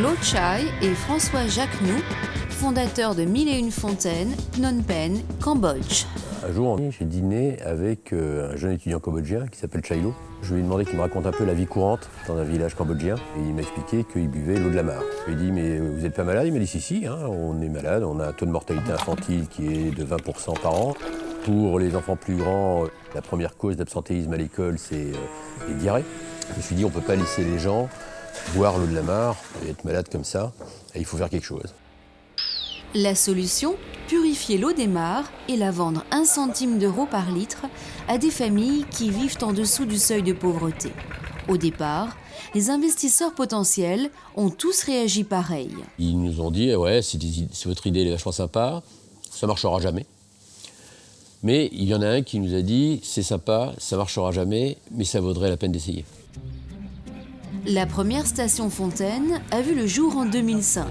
Lo Chai et François Jacquenoux, fondateur de 1001 Fontaines, Phnom Penh, Cambodge. Un jour, j'ai dîné avec un jeune étudiant cambodgien qui s'appelle Chai Lo. Je lui ai demandé qu'il me raconte un peu la vie courante dans un village cambodgien. Et il m'a expliqué qu'il buvait l'eau de la mare. Je lui ai dit, mais vous n'êtes pas malade? Il m'a dit, si, hein, on est malade. On a un taux de mortalité infantile qui est de 20% par an. Pour les enfants plus grands, la première cause d'absentéisme à l'école, c'est les diarrhées. Je me suis dit, on ne peut pas laisser les gens boire l'eau de la mare et être malades comme ça. Et il faut faire quelque chose. La solution, purifier l'eau des mares et la vendre 1 centime d'euro par litre à des familles qui vivent en dessous du seuil de pauvreté. Au départ, les investisseurs potentiels ont tous réagi pareil. Ils nous ont dit, ouais, si votre idée est vachement sympa, ça ne marchera jamais. Mais il y en a un qui nous a dit, c'est sympa, ça ne marchera jamais, mais ça vaudrait la peine d'essayer. La première station Fontaine a vu le jour en 2005.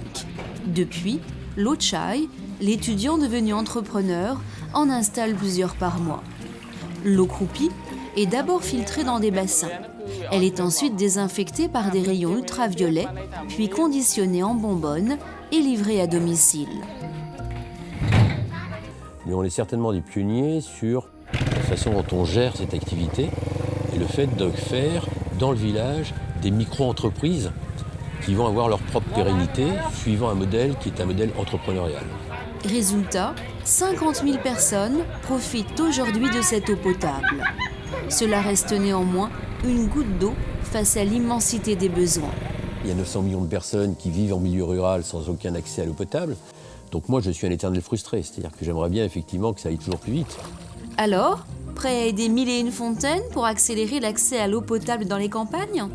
Depuis, Lo Chai, l'étudiant devenu entrepreneur, en installe plusieurs par mois. L'eau croupie est d'abord filtrée dans des bassins. Elle est ensuite désinfectée par des rayons ultraviolets, puis conditionnée en bonbonnes et livrée à domicile. Mais on est certainement des pionniers sur la façon dont on gère cette activité et le fait de faire dans le village des micro-entreprises qui vont avoir leur propre pérennité suivant un modèle qui est un modèle entrepreneurial. Résultat, 50 000 personnes profitent aujourd'hui de cette eau potable. Cela reste néanmoins une goutte d'eau face à l'immensité des besoins. Il y a 900 millions de personnes qui vivent en milieu rural sans aucun accès à l'eau potable. Donc moi, je suis un éternel frustré. C'est-à-dire que j'aimerais bien effectivement que ça aille toujours plus vite. Alors, prêt à aider 1001 Fontaines pour accélérer l'accès à l'eau potable dans les campagnes ?